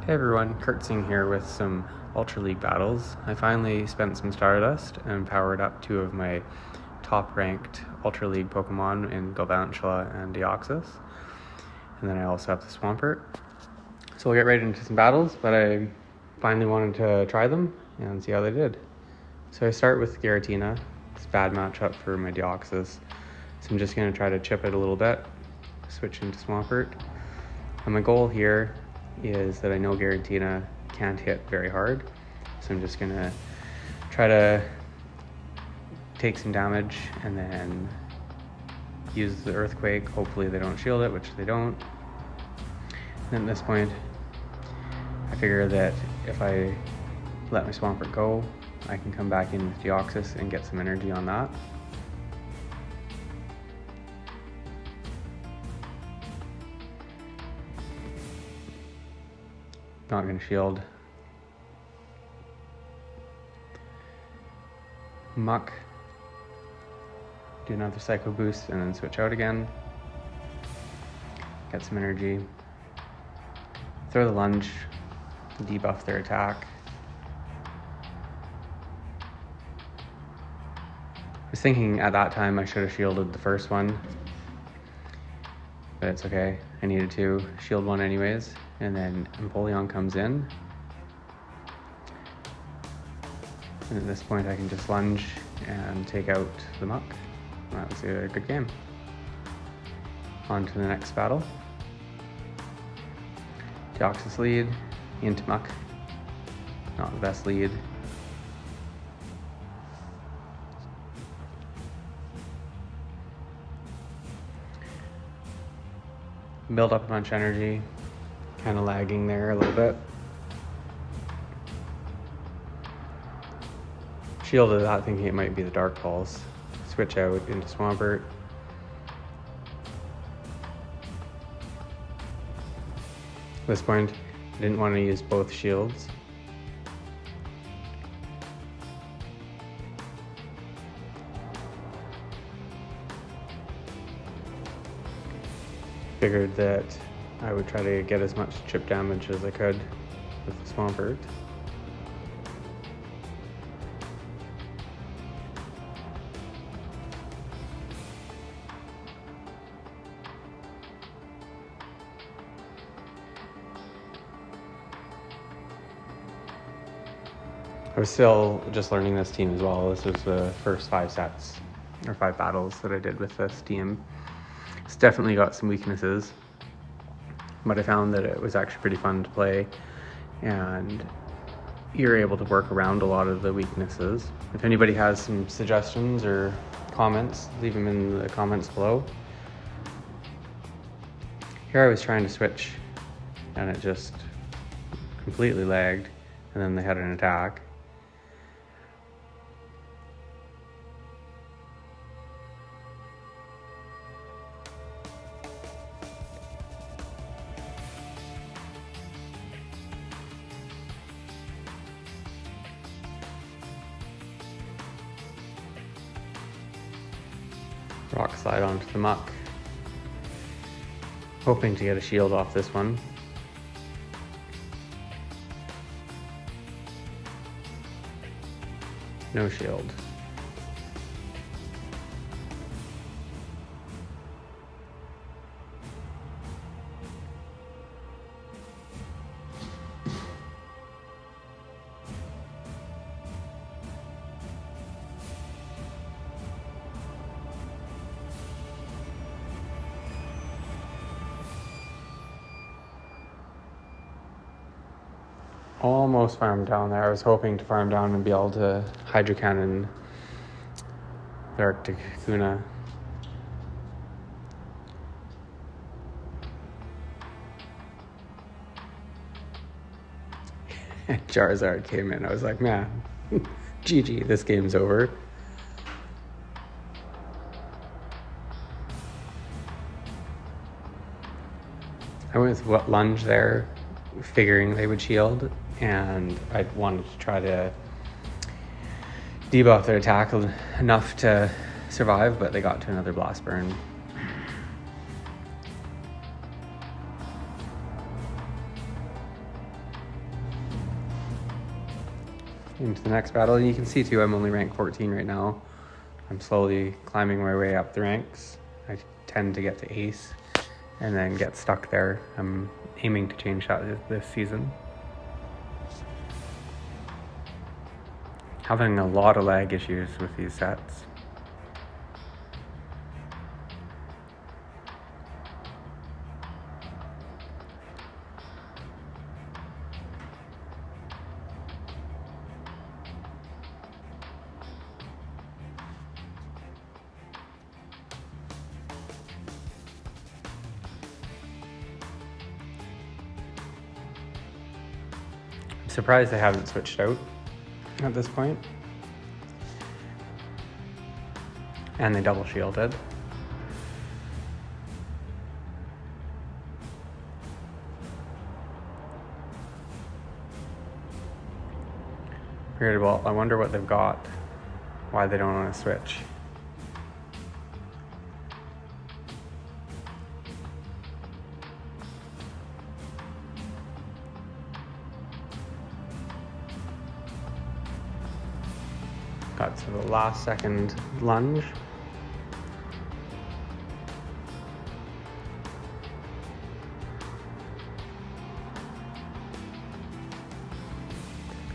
Hey everyone, Kurtzing here with some Ultra League battles. I finally spent some Stardust and powered up two of my top-ranked Ultra League Pokemon in Galvantula and Deoxys. And then I also have the Swampert. So we'll get right into some battles, but I finally wanted to try them and see how they did. So I start with Giratina. It's a bad matchup for my Deoxys. So I'm just going to try to chip it a little bit, switch into Swampert. And my goal here is that I know Giratina can't hit very hard, so I'm just gonna try to take some damage and then use the Earthquake. Hopefully they don't shield it, which they don't. And at this point, I figure that if I let my Swampert go, I can come back in with Deoxys and get some energy on that. Not going to shield. Muck. Do another Psycho Boost and then switch out again. Get some energy. Throw the Lunge. Debuff their attack. I was thinking at that time I should have shielded the first one, but it's okay. I needed to shield one anyways. And then Empoleon comes in. And at this point I can just lunge and take out the Muck. That was a good game. On to the next battle. Deoxys lead, into Muck. Not the best lead. Build up a bunch of energy. Kind of lagging there a little bit. Shielded that, thinking it might be the Dark Pulse. Switch out into Swampert. At this point, I didn't want to use both shields. Figured that I would try to get as much chip damage as I could with the Swampert. I was still just learning this team as well. This was the first 5 sets or 5 battles that I did with this team. It's definitely got some weaknesses, but I found that it was actually pretty fun to play, and you're able to work around a lot of the weaknesses. If anybody has some suggestions or comments, leave them in the comments below. Here I was trying to switch, and it just completely lagged, and then they had an attack. Rock Slide onto the Muck. Hoping to get a shield off this one. No shield. Almost farmed down there. I was hoping to farm down and be able to Hydro Cannon the Arctic Kakuna. Charizard came in. I was like, man, GG, this game's over. I went with lunge there, figuring they would shield, and I wanted to try to debuff their attack enough to survive, but they got to another blast burn. into the next battle. And you can see too, I'm only rank 14 right now. I'm slowly climbing my way up the ranks. I tend to get to ace and then get stuck there. I'm aiming to change that this season. Having a lot of lag issues with these sets. I'm surprised I haven't switched out at this point. And they double shielded. Weird, well, I wonder what they've got, why they don't want to switch. Got to the last second lunge.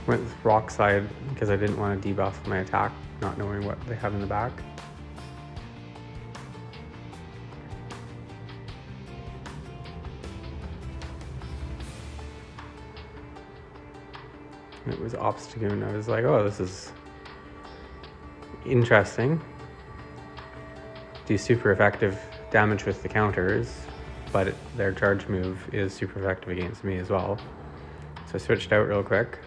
Went with rock slide because I didn't want to debuff my attack, not knowing what they have in the back. And it was Obstagoon. I was like, oh, this is interesting. Do super effective damage with the counters, but their charge move is super effective against me as well. So I switched out real quick.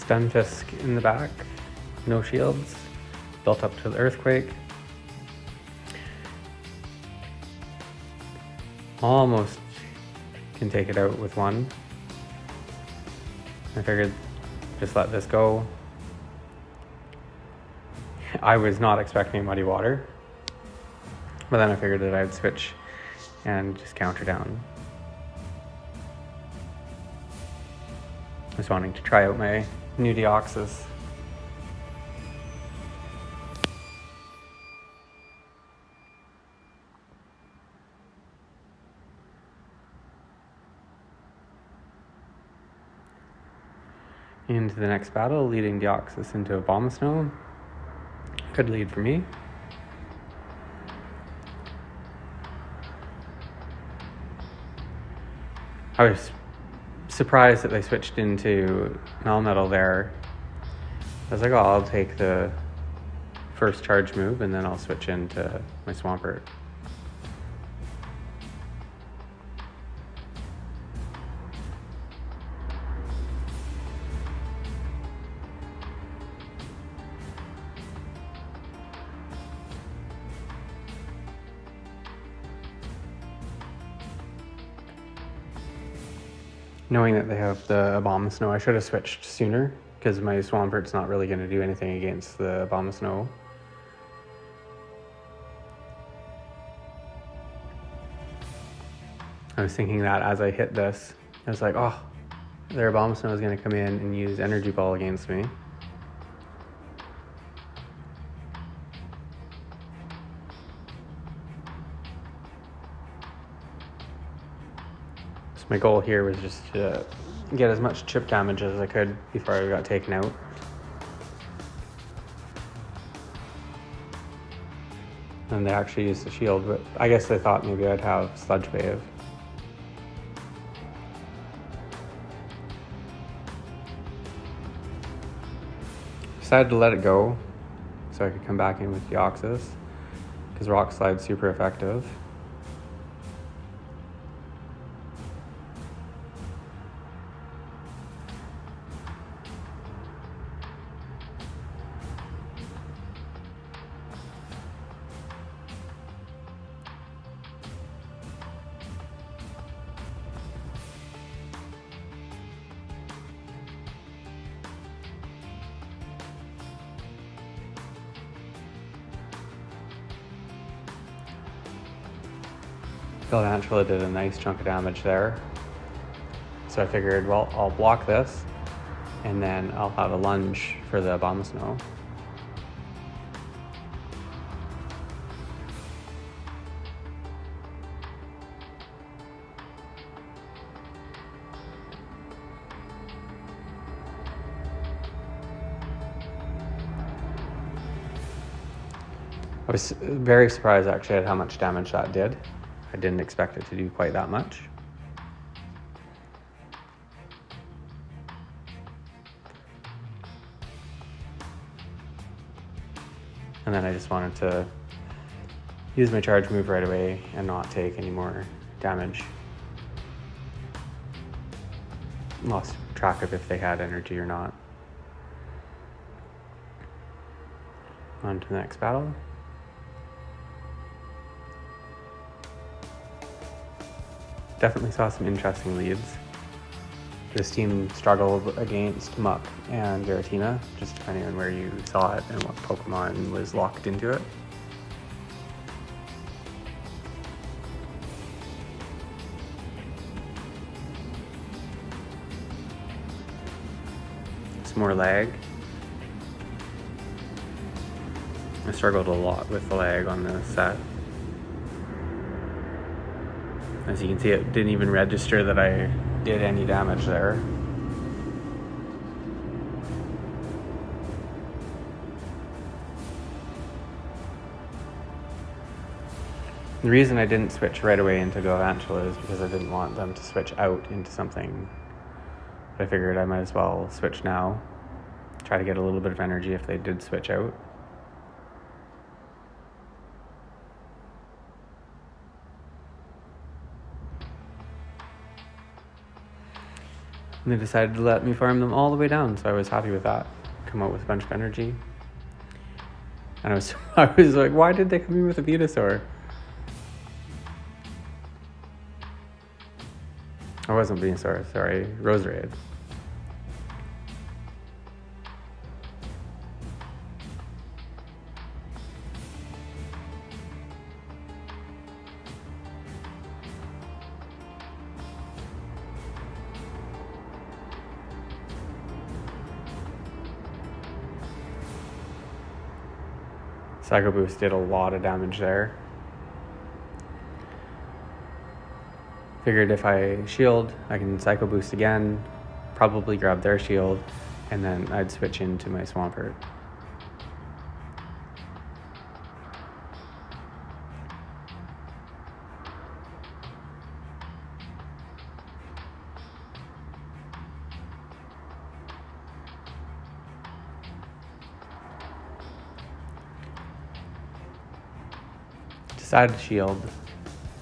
Stunfisk in the back, no shields, built up to the earthquake. Almost can take it out with one. I figured just let this go. I was not expecting Muddy Water, but then I figured that I'd switch and just counter down. I was wanting to try out my new Deoxys. Into the next battle, leading Deoxys into Abomasnow. Could lead for me. I was surprised that they switched into Melmetal there. I was like, oh, I'll take the first charge move and then I'll switch into my Swampert. Knowing that they have the Abomasnow, I should have switched sooner because my Swampert's not really going to do anything against the Abomasnow. I was thinking that as I hit this, I was like, oh, their Abomasnow is going to come in and use Energy Ball against me. My goal here was just to get as much chip damage as I could before I got taken out. And they actually used the shield, but I guess they thought maybe I'd have Sludge Wave. Decided to let it go. so I could come back in with Deoxys, because Rock Slide's super effective. Galvantula did a nice chunk of damage there. So I figured, well, I'll block this, and then I'll have a lunge for the Abomasnow. I was very surprised actually at how much damage that did. I didn't expect it to do quite that much. And then I just wanted to use my charge move right away and not take any more damage. Lost track of if they had energy or not. On to the next battle. Definitely saw some interesting leads. This team struggled against Muck and Giratina, just depending on where you saw it and what Pokemon was locked into it. Some more lag. I struggled a lot with the lag on this set. As you can see, it didn't even register that I did any damage there. The reason I didn't switch right away into Galvantula is because I didn't want them to switch out into something. But I figured I might as well switch now. Try to get a little bit of energy if they did switch out. And they decided to let me farm them all the way down, so I was happy with that. Come out with a bunch of energy. And I was like, why did they come in with a Venusaur? I wasn't Venusaur, sorry, Roserade. Psycho Boost did a lot of damage there. Figured if I shield, I can Psycho Boost again, probably grab their shield, and then I'd switch into my Swampert. Decided to shield,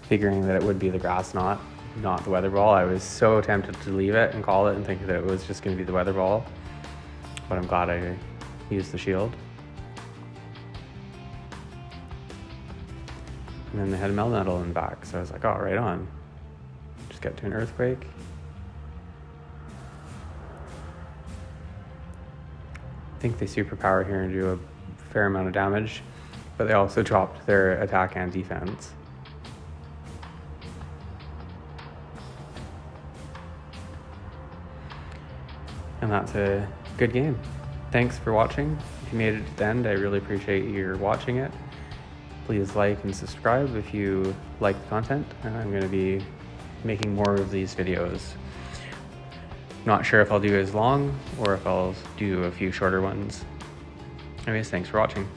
figuring that it would be the Grass Knot, not the Weather Ball. I was so tempted to leave it and call it and think that it was just going to be the Weather Ball, but I'm glad I used the shield. And then they had a Melmetal in the back, so I was like, oh, right on. Just get to an Earthquake. I think they superpower here and do a fair amount of damage, but they also dropped their attack and defense. And that's a good game. Thanks for watching. If you made it to the end, I really appreciate you watching it. Please like and subscribe if you like the content. I'm going to be making more of these videos. Not sure if I'll do as long or if I'll do a few shorter ones. Anyways, thanks for watching.